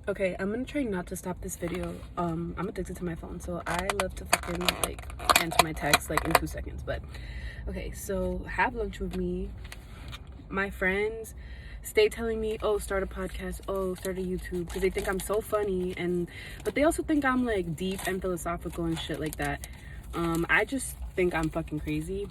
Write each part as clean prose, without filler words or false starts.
Okay, I'm gonna try not to stop this video. I'm addicted to my phone, so I love to fucking like answer my text like in 2 seconds. But okay, so have lunch with me. My friends stay telling me, oh, start a podcast, oh, start a YouTube, because they think I'm so funny, but they also think I'm like deep and philosophical and shit like that. I just think I'm fucking crazy.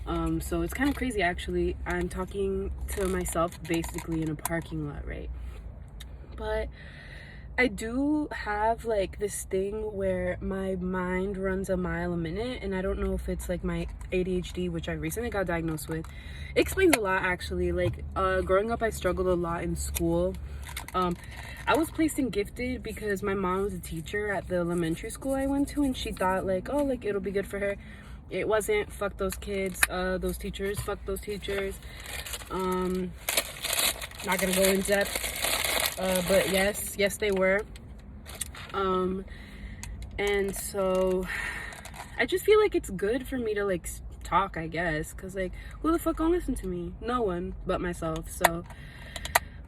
So it's kind of crazy actually. I'm talking to myself basically in a parking lot, right? But I do have like this thing where my mind runs a mile a minute, and I don't know if it's like my ADHD, which I recently got diagnosed with. It explains a lot actually. Like growing up I struggled a lot in school. I was placed in gifted because my mom was a teacher at the elementary school I went to, and she thought like, oh, like it'll be good for her. It wasn't. Fuck those kids, those teachers, fuck those teachers. Not gonna go in depth. But yes they were. And so I just feel like it's good for me to like talk, I guess, because like who the fuck gonna listen to me? No one but myself. So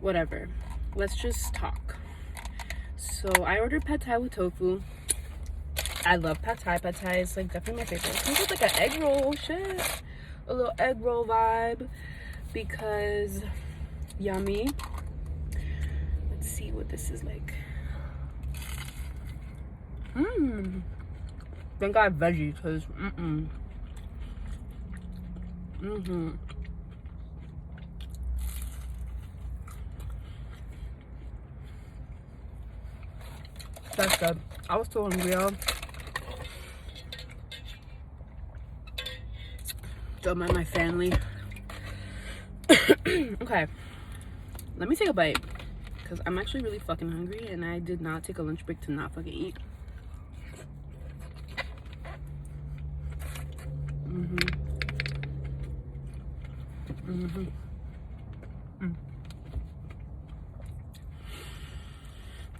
whatever, let's just talk. So I ordered pad thai with tofu. I love pad thai. Pad thai is like definitely my favorite. It comes with like an egg roll. Shit, a little egg roll vibe, because yummy. Let's see what this is like. Thank God veggie, because that's good. I was so hungry, y'all. Don't mind my family. Okay, let me take a bite, because I'm actually really fucking hungry, and I did not take a lunch break to not fucking eat.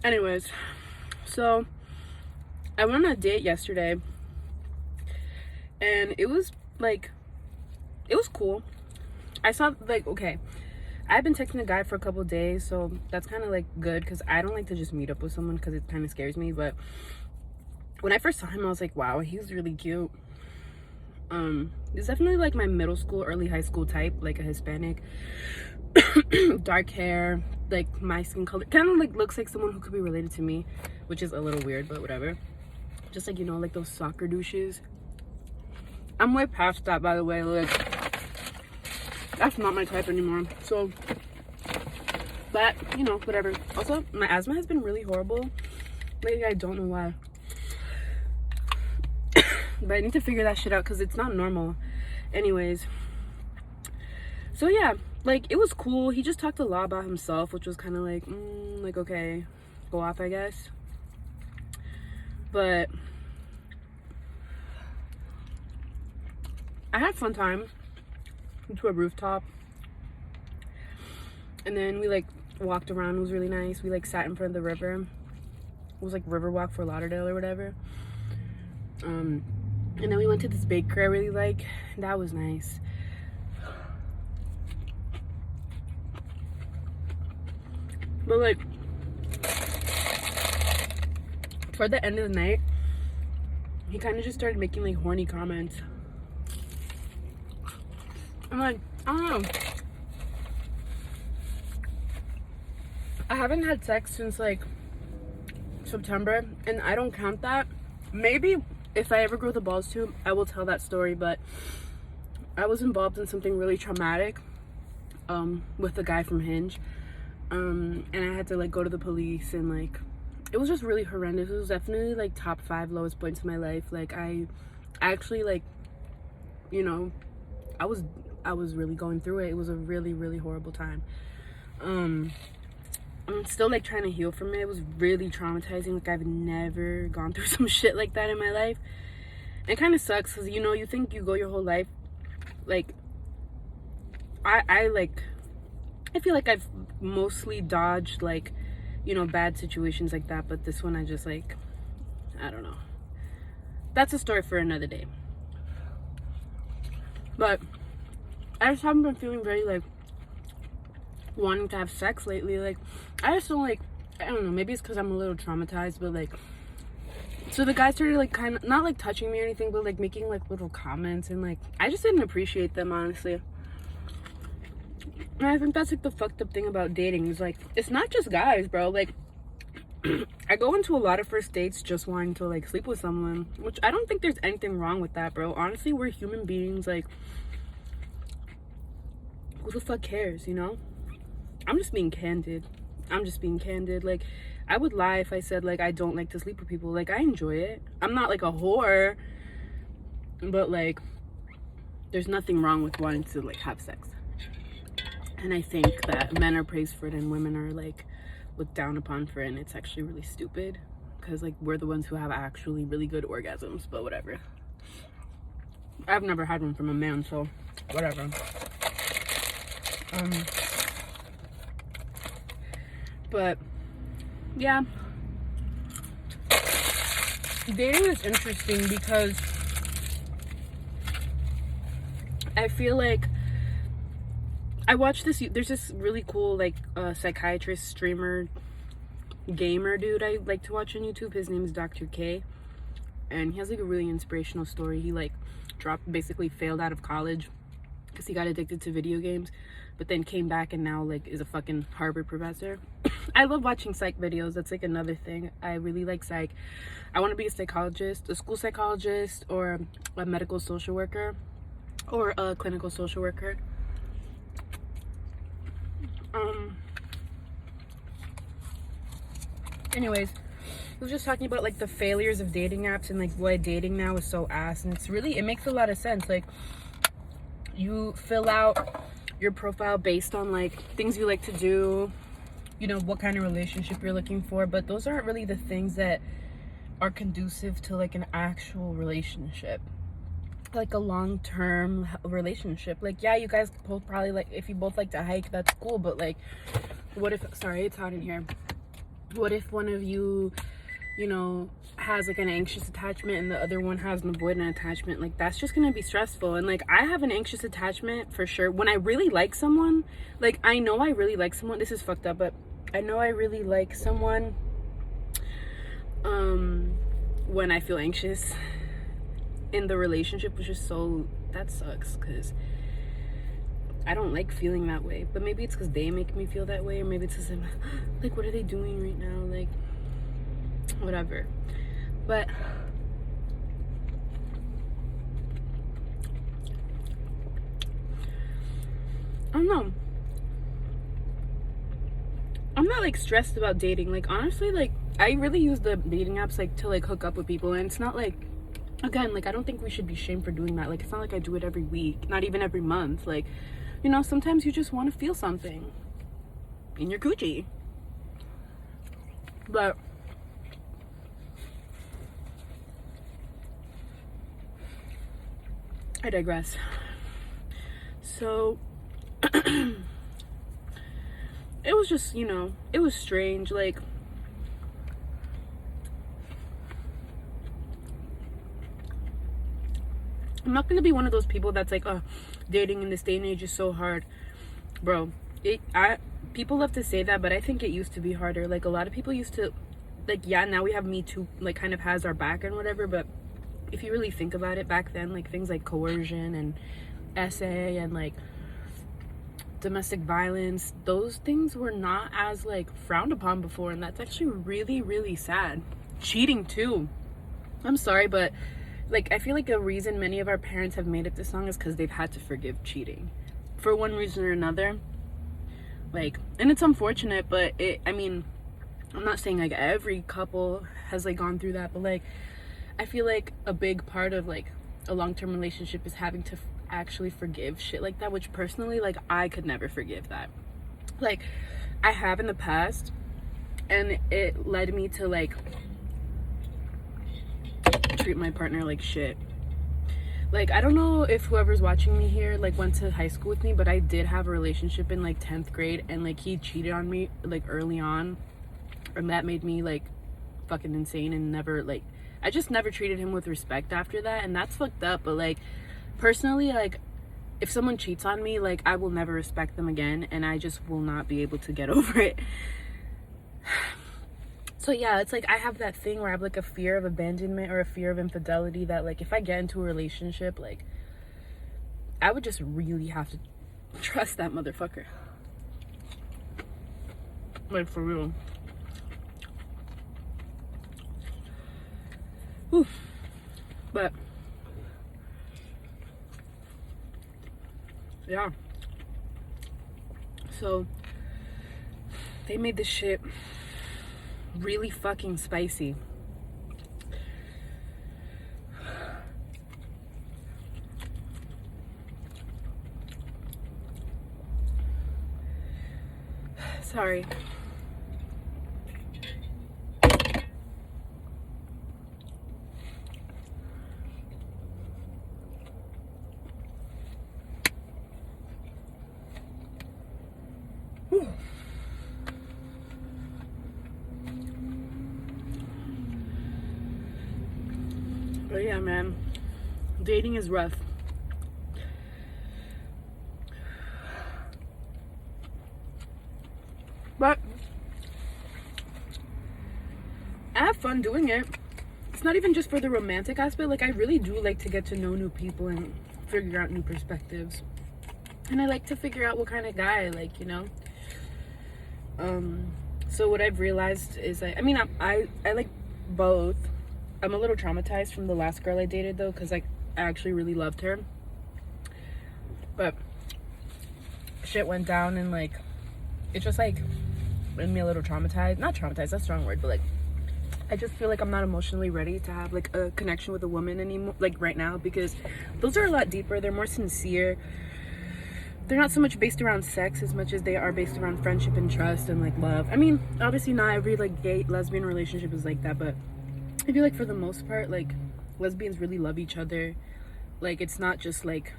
Anyways, so I went on a date yesterday, and it was like, it was cool. I saw like, okay, I've been texting a guy for a couple of days, so that's kind of like good, because I don't like to just meet up with someone because it kind of scares me. But when I first saw him, I was like, wow, he was really cute. He's definitely like my middle school, early high school type, like a Hispanic. Dark hair, like my skin color, kind of like looks like someone who could be related to me, which is a little weird, but whatever. Just like, you know, like those soccer douches. I'm way past that, by the way. Like, that's not my type anymore. So, but you know, whatever. Also, my asthma has been really horrible lately. I don't know why, but I need to figure that shit out, because it's not normal. Anyways, so yeah, like it was cool. He just talked a lot about himself, which was kind of like okay, go off, I guess. But I had fun time. Went to a rooftop, and then we like walked around. It was really nice. We like sat in front of the river. It was like river walk for Lauderdale or whatever. And then we went to this bakery I really like. That was nice. But like toward the end of the night, he kind of just started making like horny comments. I'm like, I don't know. I haven't had sex since like September, and I don't count that. Maybe if I ever grow the balls to, I will tell that story. But I was involved in something really traumatic with a guy from Hinge, and I had to like go to the police, and like it was just really horrendous. It was definitely like top 5 lowest points in my life. Like I actually, like, you know, I was really going through it. It was a really, really horrible time. I'm still like trying to heal from it. It was really traumatizing. Like I've never gone through some shit like that in my life. It kind of sucks, because you know, you think you go your whole life like I feel like I've mostly dodged like, you know, bad situations like that, but this one I just like, I don't know. That's a story for another day. But I just haven't been feeling very like wanting to have sex lately. Like I just don't like I don't know, maybe it's because I'm a little traumatized, but like, so the guy started like kind of not like touching me or anything, but like making like little comments, and like I just didn't appreciate them, honestly. And I think that's like the fucked up thing about dating is like, it's not just guys, bro. Like I go into a lot of first dates just wanting to like sleep with someone, which I don't think there's anything wrong with that, bro. Honestly, we're human beings. Like, who the fuck cares, you know? I'm just being candid. Like, I would lie if I said like I don't like to sleep with people. Like, I enjoy it. I'm not like a whore, but like there's nothing wrong with wanting to like have sex. And I think that men are praised for it and women are like looked down upon for it, and it's actually really stupid because like we're the ones who have actually really good orgasms. But whatever, I've never had one from a man, so whatever. But yeah, dating is interesting because I feel like I watched this, there's this really cool like psychiatrist, streamer, gamer dude I like to watch on YouTube. His name is Dr. K, and he has like a really inspirational story. He like basically failed out of college because he got addicted to video games, but then came back and now like is a fucking Harvard professor. I love watching psych videos. That's like another thing. I really like psych. I want to be a psychologist, a school psychologist, or a medical social worker, or a clinical social worker. Anyways, we were just talking about like the failures of dating apps and like why dating now is so ass, and it makes a lot of sense. Like, you fill out your profile based on like things you like to do, you know, what kind of relationship you're looking for, but those aren't really the things that are conducive to like an actual relationship, like a long-term relationship. Like, yeah, you guys both probably like, if you both like to hike, that's cool, but like, what if, sorry, it's hot in here, what if one of you, you know, has like an anxious attachment and the other one has an avoidant attachment? Like, that's just gonna be stressful. And like, I have an anxious attachment for sure. When I really like someone, like, I know I really like someone, this is fucked up, but I know I really like someone when I feel anxious in the relationship, which is so, that sucks because I don't like feeling that way. But maybe it's because they make me feel that way, or maybe it's because I'm like, what are they doing right now? Like, whatever. But I don't know, I'm not like stressed about dating. Like, honestly, like, I really use the dating apps like to like hook up with people, and it's not like, again, like, I don't think we should be shamed for doing that. Like, it's not like I do it every week, not even every month. Like, you know, sometimes you just want to feel something in your coochie. But I digress. So it was just, you know, it was strange. Like, I'm not gonna be one of those people that's like, oh, dating in this day and age is so hard, bro. People love to say that, but I think it used to be harder. Like, a lot of people used to, like, yeah, now we have Me Too, like, kind of has our back and whatever, but if you really think about it, back then, like, things like coercion and SA and like domestic violence, those things were not as like frowned upon before, and that's actually really, really sad. Cheating too, I'm sorry, but like, I feel like a reason many of our parents have made it this long is because they've had to forgive cheating for one reason or another. Like, and it's unfortunate, but I mean, I'm not saying like every couple has like gone through that, but like, I feel like a big part of like a long-term relationship is having to actually forgive shit like that, which personally, like, I could never forgive that. Like, I have in the past, and it led me to like treat my partner like shit. Like, I don't know if whoever's watching me here like went to high school with me, but I did have a relationship in like 10th grade, and like he cheated on me like early on, and that made me like fucking insane, and never like, I just never treated him with respect after that, and that's fucked up. But like, personally, like, if someone cheats on me, like, I will never respect them again, and I just will not be able to get over it. So yeah, it's like I have that thing where I have like a fear of abandonment or a fear of infidelity that like if I get into a relationship, like I would just really have to trust that motherfucker. Like for real. Whew. But yeah. So they made this shit really fucking spicy. Sorry. Whew. But yeah, man, dating is rough. But I have fun doing it. It's not even just for the romantic aspect. Like I really do like to get to know new people and figure out new perspectives. And I like to figure out what kind of guy I like, you know? So what I've realized is I like both. I'm a little traumatized from the last girl I dated though, because like I actually really loved her. But shit went down and like it just like made me a little traumatized. Not traumatized, that's the wrong word, but like I just feel like I'm not emotionally ready to have like a connection with a woman anymore, like right now, because those are a lot deeper. They're more sincere. They're not so much based around sex as much as they are based around friendship and trust and like love. I mean, obviously not every like gay lesbian relationship is like that, but I feel like for the most part, like lesbians really love each other. Like it's not just like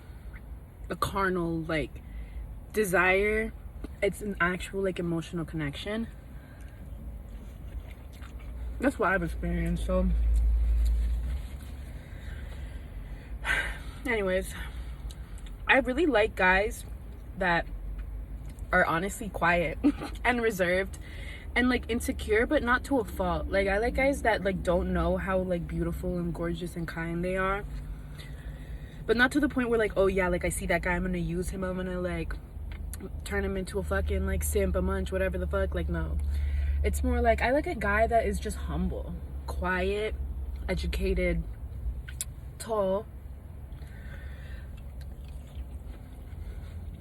a carnal like desire. It's an actual like emotional connection. That's what I've experienced. So anyways, I really like guys that are honestly quiet and reserved and like insecure, but not to a fault. Like I like guys that like don't know how like beautiful and gorgeous and kind they are, but not to the point where like, oh yeah, like I see that guy, I'm gonna use him, I'm gonna like turn him into a fucking like simp, a munch, whatever the fuck. Like no, it's more like I like a guy that is just humble, quiet, educated, tall.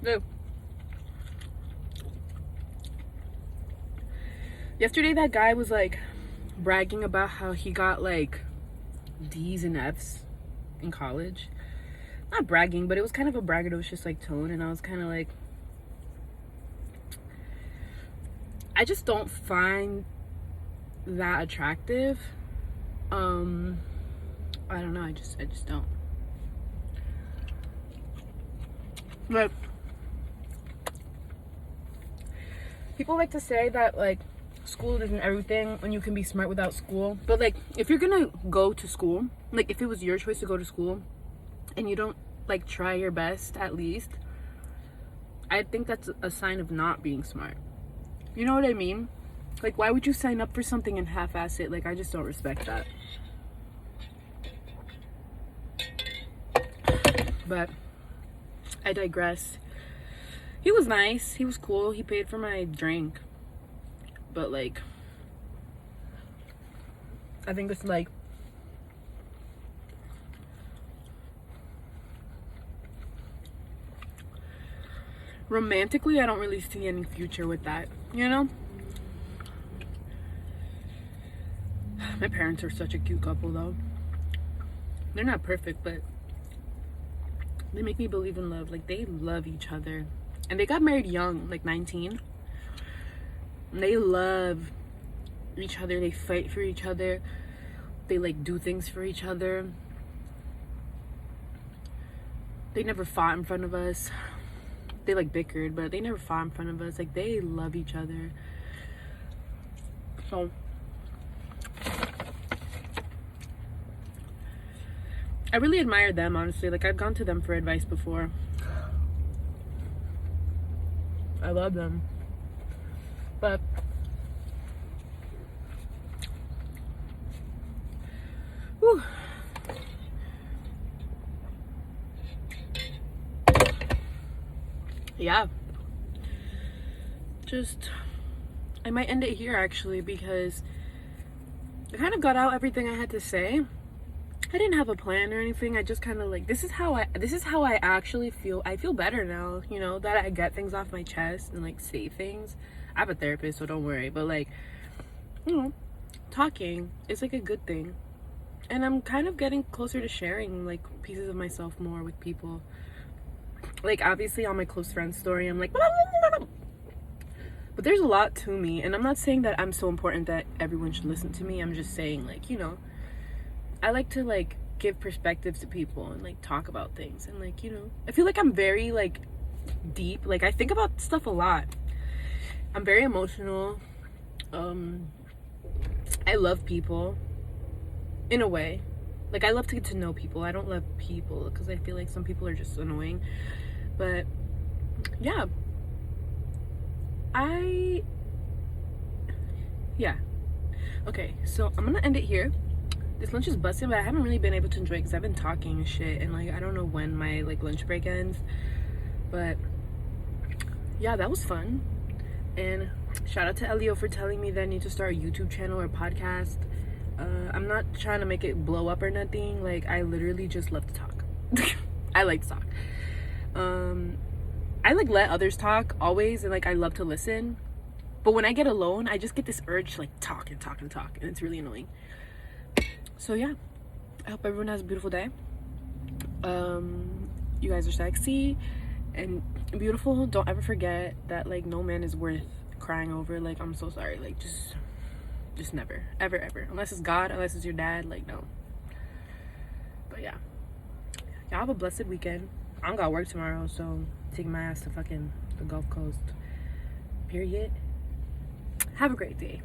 No. Yesterday that guy was like bragging about how he got like D's and F's in college. Not bragging, but it was kind of a braggadocious like tone, and I was kind of like, I just don't find that attractive. I don't know, I just don't. But people like to say that like school isn't everything when you can be smart without school. But like if you're gonna go to school, like if it was your choice to go to school and you don't like try your best at least, I think that's a sign of not being smart. You know what I mean? Like why would you sign up for something and half-ass it? Like I just don't respect that. But I digress. He was nice, he was cool, he paid for my drink, but like I think it's like romantically I don't really see any future with that, you know? My parents are such a cute couple though. They're not perfect, but they make me believe in love. Like they love each other. And they got married young, like 19. And they love each other. They fight for each other. They like do things for each other. They never fought in front of us. They like bickered, but they never fought in front of us. Like they love each other. So I really admire them, honestly. Like I've gone to them for advice before. I love them. But yeah, just I might end it here actually, because I kind of got out everything I had to say. I didn't have a plan or anything. I just kind of like, this is how I actually feel. I feel better now, you know, that I get things off my chest and like say things. I have a therapist, so don't worry, but like, you know, talking is like a good thing. And I'm kind of getting closer to sharing like pieces of myself more with people. Like, obviously on my close friend story, I'm like, but there's a lot to me, and I'm not saying that I'm so important that everyone should listen to me. I'm just saying, like, you know, I like to like give perspectives to people and like talk about things, and like, you know, I feel like I'm very like deep. Like, I think about stuff a lot. I'm very emotional. I love people in a way. Like, I love to get to know people. I don't love people because I feel like some people are just annoying. But yeah, yeah. Okay, so I'm gonna end it here. This lunch is busting, but I haven't really been able to enjoy it because I've been talking and shit, and like I don't know when my like lunch break ends. But yeah, that was fun. And shout out to Elio for telling me that I need to start a YouTube channel or podcast. I'm not trying to make it blow up or nothing. Like, I literally just love to talk. I like to talk. I like let others talk always, and like I love to listen. But when I get alone, I just get this urge to like talk and talk and talk, and it's really annoying. So yeah, I hope everyone has a beautiful day. You guys are sexy and beautiful. Don't ever forget that like no man is worth crying over. Like, I'm so sorry. Like, just never, ever, unless it's God, unless it's your dad. Like, no. But yeah, y'all have a blessed weekend. I don't got work tomorrow, so taking my ass to fucking the Gulf Coast. Period. Have a great day.